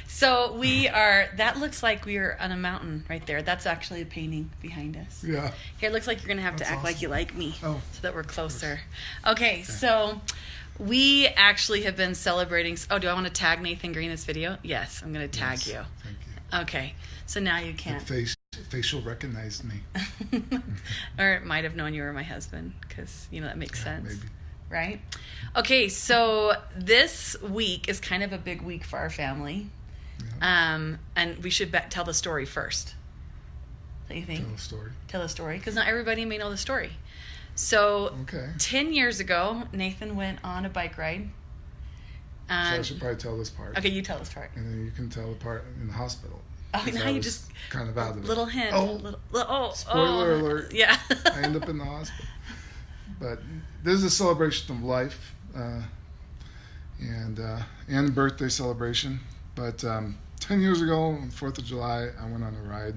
So that looks like we are on a mountain right there. That's actually a painting behind us. Yeah. Here, it looks like you're going to have to act awesome. like you like me so that we're closer. Okay, so we actually have been celebrating. Oh, do I want to tag Nathan Green in this video? Yes, I'm going to tag you. Thank you. Okay, so now you can't. Facial recognized me. Or it might have known you were my husband, because, that makes sense. Maybe. Right? Okay, so this week is kind of a big week for our family. Yeah. And we should tell the story first. Don't you think? Tell the story. Because not everybody may know the story. So, 10 years ago, Nathan went on a bike ride. So I should probably tell this part. Okay, you tell this part. And then you can tell the part in the hospital. Oh, now you just kind of out of it. Little hint. Spoiler alert. Yeah. I end up in the hospital. But this is a celebration of life, and a birthday celebration. But 10 years ago, on 4th of July, I went on a ride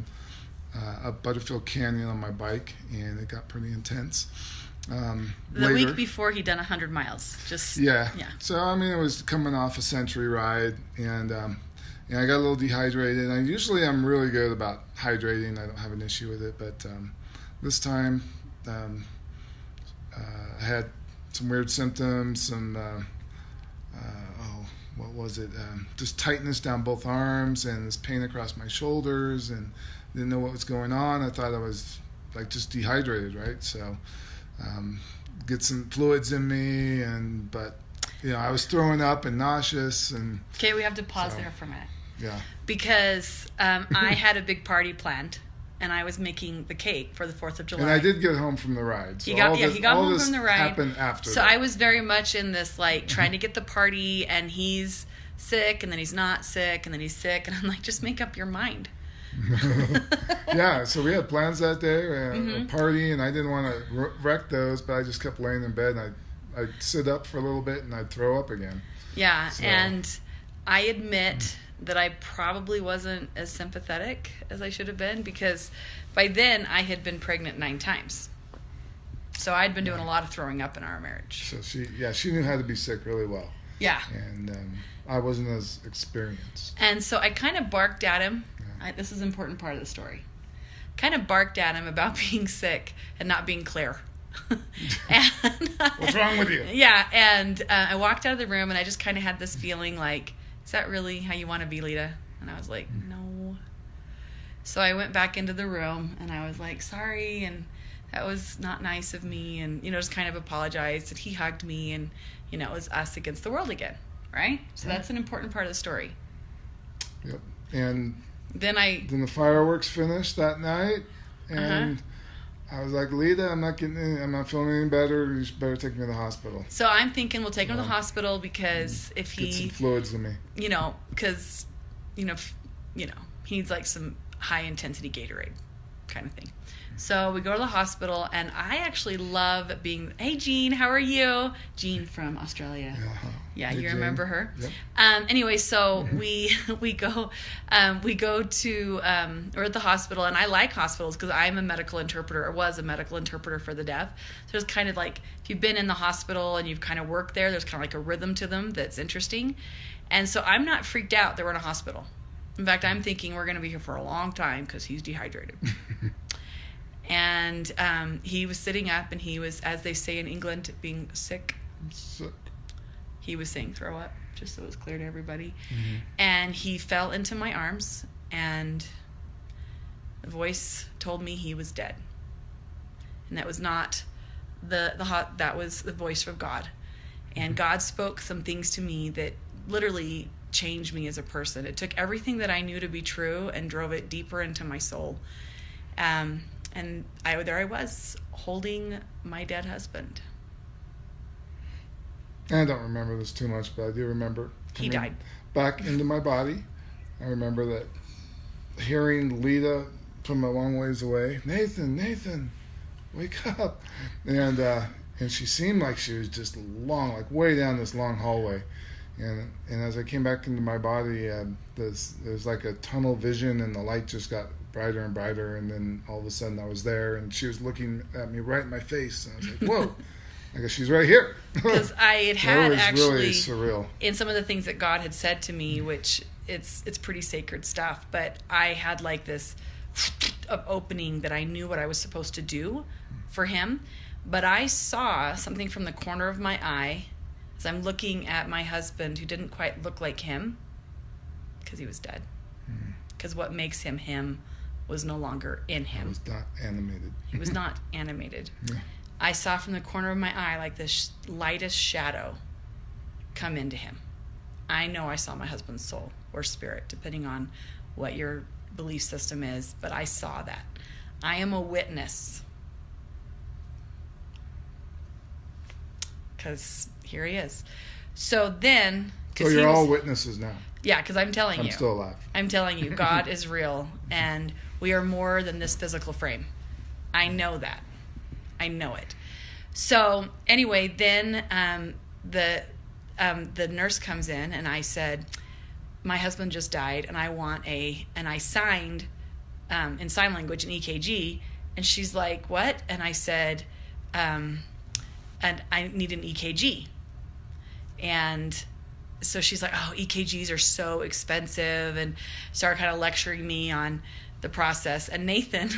up Butterfield Canyon on my bike, and it got pretty intense. The week before, he'd done 100 miles. Yeah. So, it was coming off a century ride, and I got a little dehydrated. And usually I'm really good about hydrating. I don't have an issue with it. But this time, I had some weird symptoms, what was it? Just tightness down both arms and this pain across my shoulders, and didn't know what was going on. I thought I was just dehydrated, right? So get some fluids in me, but I was throwing up and nauseous. And okay, we have to pause there for a minute. Yeah. Because I had a big party planned, and I was making the cake for the 4th of July. And I did get home from the ride. So he got home from the ride. Happened after. So I was very much in this trying to get the party, and he's sick, and then he's not sick, and then he's sick, and I'm like, just make up your mind. Yeah, so we had plans that day, a party, and I didn't want to wreck those, but I just kept laying in bed, and I'd sit up for a little bit, and I'd throw up again. Yeah, and I admit that I probably wasn't as sympathetic as I should have been, because by then I had been pregnant 9 times. So I'd been doing a lot of throwing up in our marriage. So she knew how to be sick really well. Yeah. And I wasn't as experienced. And so I kind of barked at him. Yeah. This is an important part of the story. Kind of barked at him about being sick and not being clear. What's wrong with you? Yeah, and I walked out of the room, and I just kind of had this feeling like, is that really how you want to be, Lita? And I was like, no. So I went back into the room, and I was like, sorry, and that was not nice of me, and, just kind of apologized, and he hugged me, and, it was us against the world again, right? So that's an important part of the story. Yep. And then the fireworks finished that night, and I was like, Lita, I'm not feeling any better. You should better take me to the hospital. So I'm thinking we'll take him to the hospital, because if he... Get some fluids in me. Because, he needs some high-intensity Gatorade kind of thing. So we go to the hospital, and I actually love being... Hey, Jean, how are you? Jean from Australia. Yeah, you remember her? Yep. Anyway, so we go to... we're at the hospital, and I like hospitals because I'm a medical interpreter, or was a medical interpreter for the deaf. So it's kind of like, if you've been in the hospital and you've kind of worked there, there's kind of like a rhythm to them that's interesting. And so I'm not freaked out that we're in a hospital. In fact, I'm thinking we're going to be here for a long time because he's dehydrated. And he was sitting up, and he was, as they say in England, being sick. He was saying throw up, just so it was clear to everybody. And he fell into my arms, and the voice told me he was dead. And that was not that was the voice from God. And God spoke some things to me that literally changed me as a person. It took everything that I knew to be true and drove it deeper into my soul. And there I was, holding my dead husband. I don't remember this too much, but I do remember he died back into my body. I remember that hearing Lita from a long ways away, Nathan, wake up. And she seemed like she was just way down this long hallway. And as I came back into my body, there's like a tunnel vision, and the light just got brighter and brighter, and then all of a sudden I was there, and she was looking at me right in my face, and I was like, whoa. I guess she's right here. Because I had That was actually really surreal. in some of the things that God had said to me, which it's pretty sacred stuff, but I had like this of opening that I knew what I was supposed to do for him. But I saw something from the corner of my eye as I'm looking at my husband, who didn't quite look like him because he was dead. Because what makes him him was no longer in him. He was not animated. He was not animated. Yeah. I saw from the corner of my eye like this lightest shadow come into him. I know I saw my husband's soul or spirit, depending on what your belief system is, but I saw that. I am a witness. Because here he is. So then... So you're all witnesses now. Yeah, because I'm telling you. I'm still alive. I'm telling you, God is real, and we are more than this physical frame. I know that. I know it. So anyway, then the nurse comes in, and I said, my husband just died, and I signed in sign language an EKG, and she's like, what? And I said, and I need an EKG. And so she's like, oh, EKGs are so expensive, and started kind of lecturing me on the process. And Nathan,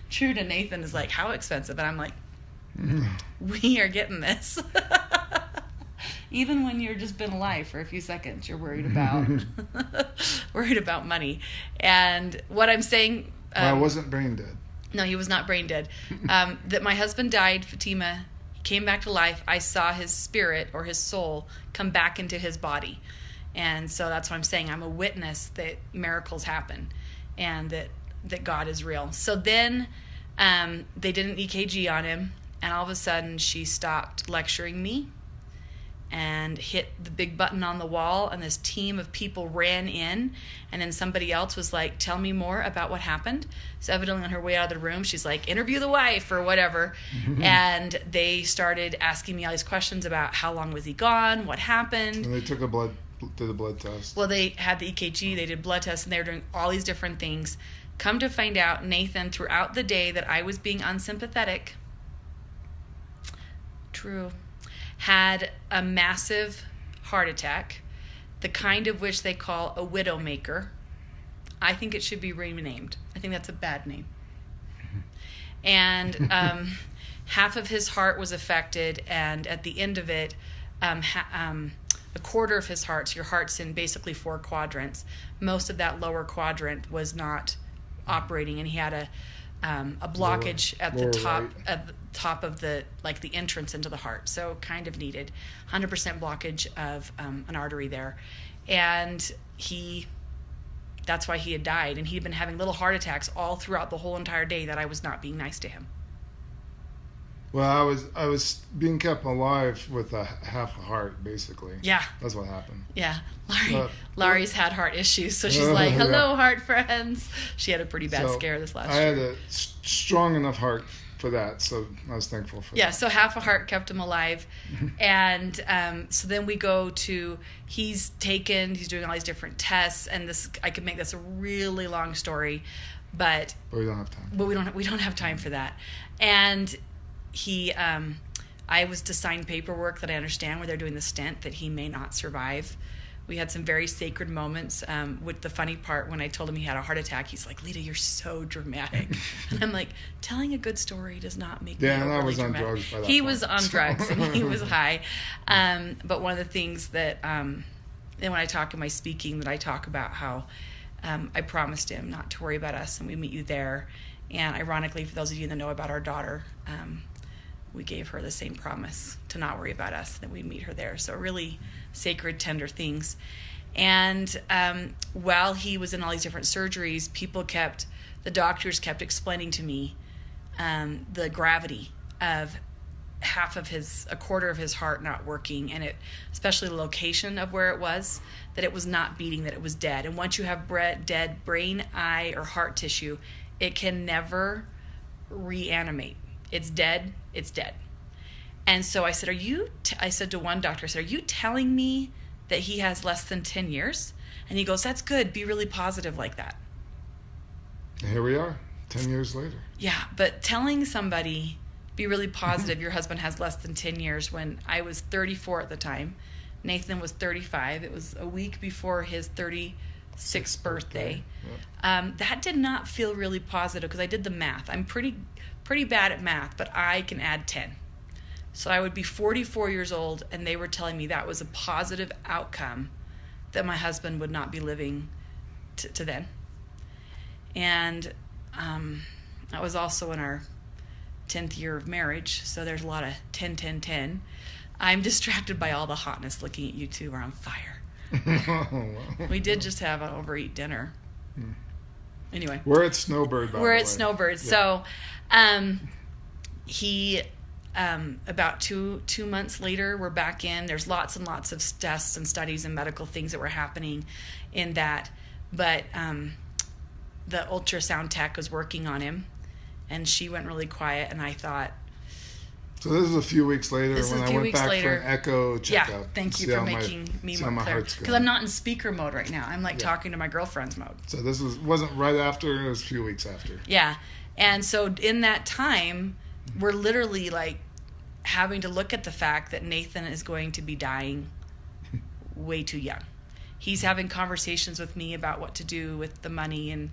true to Nathan, is like, how expensive? And I'm like, we are getting this. Even when you're just been alive for a few seconds, you're worried about money. And what I'm saying... I wasn't brain dead. No, he was not brain dead. That my husband died, Fatima, came back to life. I saw his spirit or his soul come back into his body. And so that's what I'm saying. I'm a witness that miracles happen and that God is real. So then they did an EKG on him, and all of a sudden she stopped lecturing me and hit the big button on the wall, and this team of people ran in, and then somebody else was like, tell me more about what happened. So evidently on her way out of the room, she's like, interview the wife or whatever. And they started asking me all these questions about how long was he gone, what happened. And they took did a blood test. Well, they had the EKG, they did blood tests, and they were doing all these different things. Come to find out, Nathan, throughout the day that I was being unsympathetic, had a massive heart attack, the kind of which they call a widowmaker. I think it should be renamed. I think that's a bad name. And half of his heart was affected, and at the end of it, a quarter of his heart, so your heart's in basically 4 quadrants, most of that lower quadrant was not operating, and he had a blockage at the top, right, at the top of the entrance into the heart. So kind of needed 100% blockage of an artery there, and that's why he had died. And he'd been having little heart attacks all throughout the whole entire day that I was not being nice to him. Well, I was being kept alive with half a heart, basically. Yeah. That's what happened. Yeah. Laurie's had heart issues, so she's like, hello, yeah, heart friends. She had a pretty bad scare this last year. I had a strong enough heart for that, so I was thankful for that. Yeah, so half a heart kept him alive. And so then we go to, he's doing all these different tests, and I could make this a really long story, but we don't have time. But we don't have time for that. And I was to sign paperwork that I understand where they're doing the stent that he may not survive. We had some very sacred moments. With the funny part, when I told him he had a heart attack, he's like, Lita, you're so dramatic. And I'm like, telling a good story does not make me overly I was dramatic. on drugs by that He point. was on drugs and he was high. But one of the things that, then when I talk in my speaking, that I talk about how I promised him not to worry about us, and we meet you there. And ironically, for those of you that know about our daughter, we gave her the same promise to not worry about us, that we'd meet her there. So really sacred, tender things. And while he was in all these different surgeries, the doctors kept explaining to me the gravity of a quarter of his heart not working, and especially the location of where it was, that it was not beating, that it was dead. And once you have dead brain, eye, or heart tissue, it can never reanimate. It's dead. It's dead. And so I said, I said to one doctor, are you telling me that he has less than 10 years? And he goes, that's good. Be really positive like that. And here we are, 10 years later. Yeah, but telling somebody be really positive your husband has less than 10 years. When I was 34 at the time, Nathan was 35. It was a week before his 36th birthday. Yep. That did not feel really positive because I did the math. I'm pretty bad at math, but I can add 10. So I would be 44 years old, and they were telling me that was a positive outcome, that my husband would not be living to then. And that was also in our 10th year of marriage, so there's a lot of 10, 10, 10. I'm distracted by all the hotness looking at you two. We're on fire. We did just have an overeat dinner. Anyway. We're at Snowbird, by the way. We're at Snowbird. Yeah. So he, about two months later, we're back in. There's lots and lots of tests and studies and medical things that were happening in that. But the ultrasound tech was working on him, and she went really quiet, and I thought... So this is a few weeks later when I went back for an echo checkup. Yeah, thank you for making me more clear. Because I'm not in speaker mode right now. I'm talking to my girlfriend's mode. So this wasn't right after, it was a few weeks after. Yeah. And so in that time, we're literally having to look at the fact that Nathan is going to be dying way too young. He's having conversations with me about what to do with the money and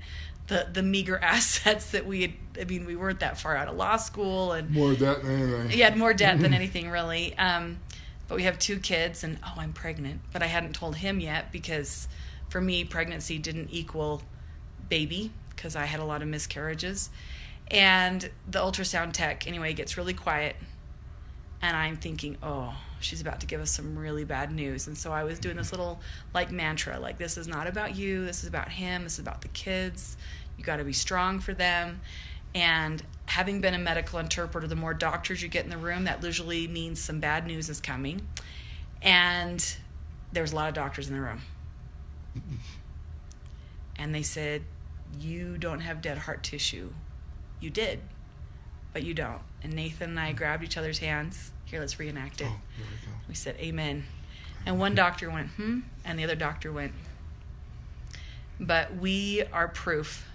the meager assets that we had. I mean, we weren't that far out of law school, and more debt than anything. He had more debt than anything, really. But we have 2 kids, and I'm pregnant. But I hadn't told him yet because, for me, pregnancy didn't equal baby because I had a lot of miscarriages. And the ultrasound tech, anyway, gets really quiet, and I'm thinking, she's about to give us some really bad news. And so I was doing this little mantra, this is not about you, this is about him, this is about the kids. You got to be strong for them. And having been a medical interpreter, the more doctors you get in the room, that usually means some bad news is coming. And there was a lot of doctors in the room. And they said, you don't have dead heart tissue. You did, but you don't. And Nathan and I grabbed each other's hands. Here, let's reenact it. Here we go. We said, amen. And one doctor went, and the other doctor went, but we are proof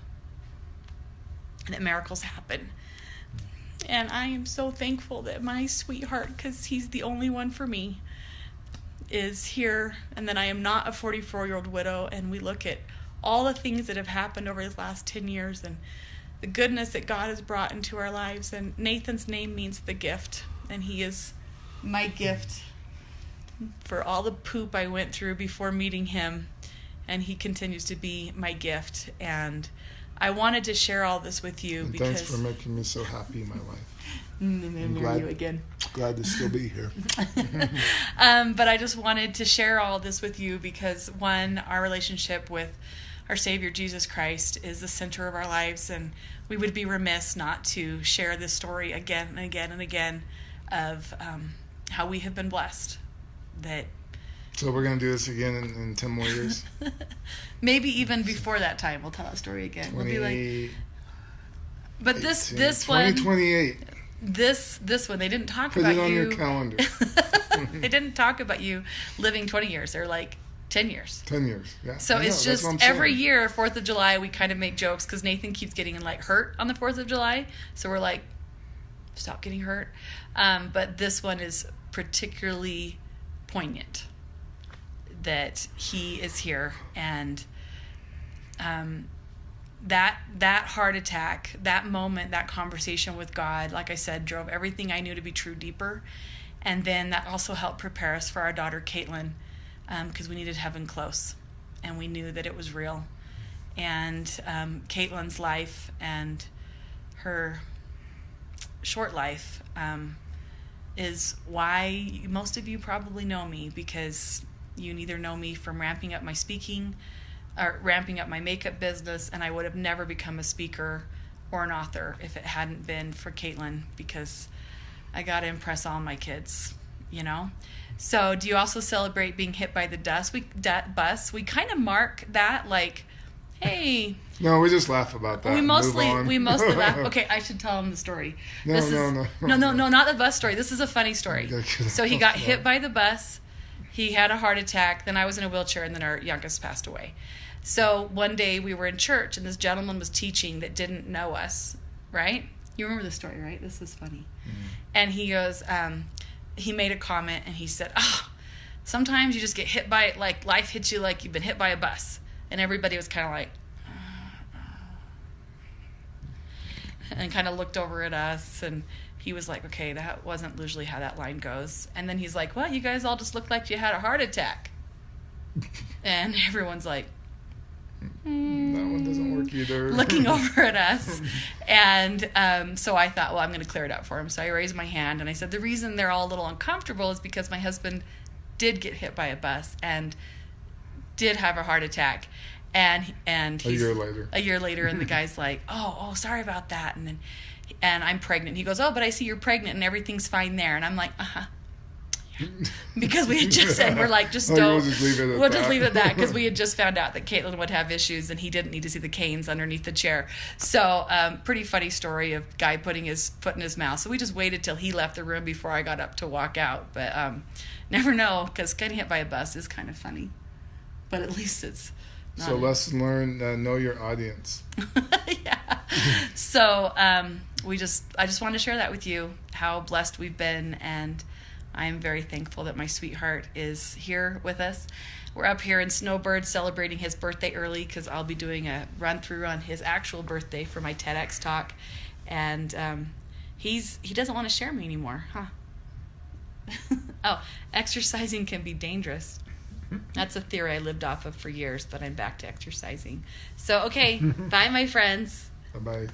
that miracles happen. And I am so thankful that my sweetheart, because he's the only one for me, is here, and that I am not a 44-year-old widow. And we look at all the things that have happened over these last 10 years and the goodness that God has brought into our lives. And Nathan's name means the gift, and he is my gift for all the poop I went through before meeting him, and he continues to be my gift. And I wanted to share all this with you because... Thanks for making me so happy in my life. I'm glad you again. Glad to still be here. But I just wanted to share all this with you because, one, our relationship with our Savior Jesus Christ is the center of our lives, and we would be remiss not to share this story again and again and again of how we have been blessed. So we're going to do this again in 10 more years? Maybe even before that time, we'll tell that story again. We'll be like... But this one... 2028. This one, they didn't talk about you... Put it on your calendar. They didn't talk about you living 20 years. They're 10 years. 10 years, yeah. So it's just every year, 4th of July, we kind of make jokes because Nathan keeps getting hurt on the 4th of July. So we're like, stop getting hurt. But this one is particularly poignant that he is here. And that heart attack, that moment, that conversation with God, like I said, drove everything I knew to be true deeper. And then that also helped prepare us for our daughter, Caitlin, because we needed heaven close. And we knew that it was real. And Caitlin's life and her short life is why most of you probably know me, because you neither know me from ramping up my speaking or ramping up my makeup business, and I would have never become a speaker or an author if it hadn't been for Caitlin, because I got to impress all my kids, So do you also celebrate being hit by the bus? We kind of mark that hey. No, we just laugh about that. We mostly laugh. Okay, I should tell him the story. No, not the bus story. This is a funny story. So he got hit by the bus. He had a heart attack. Then I was in a wheelchair, and then our youngest passed away. So one day we were in church, and this gentleman was teaching that didn't know us, right? You remember the story, right? This is funny. And he goes, he made a comment and he said, "Oh, sometimes you just get hit by it, like life hits you like you've been hit by a bus." And everybody was kind of like, and kind of looked over at us, and he was like, "Okay, that wasn't usually how that line goes." And then he's like, "Well, you guys all just looked like you had a heart attack." And everyone's like, that one doesn't work either. Looking over at us. And so I thought, well, I'm going to clear it up for him. So I raised my hand and I said, the reason they're all a little uncomfortable is because my husband did get hit by a bus and did have a heart attack. And he's, a year later, and the guy's like, oh, sorry about that. And I'm pregnant. He goes, "Oh, but I see you're pregnant and everything's fine there." And I'm like, "Uh-huh." Yeah. Because we had just said, we're like, we'll just leave it at that, because we had just found out that Caitlin would have issues and he didn't need to see the canes underneath the chair. So pretty funny story of guy putting his foot in his mouth. So we just waited till he left the room before I got up to walk out. But never know, because getting hit by a bus is kind of funny. But at least it's not. So lesson learned, know your audience. Yeah. So I just wanted to share that with you, how blessed we've been, and I'm very thankful that my sweetheart is here with us. We're up here in Snowbird celebrating his birthday early, because I'll be doing a run-through on his actual birthday for my TEDx talk. And he doesn't want to share me anymore, huh? Oh, exercising can be dangerous. That's a theory I lived off of for years, but I'm back to exercising. So, okay, bye, my friends. Bye-bye.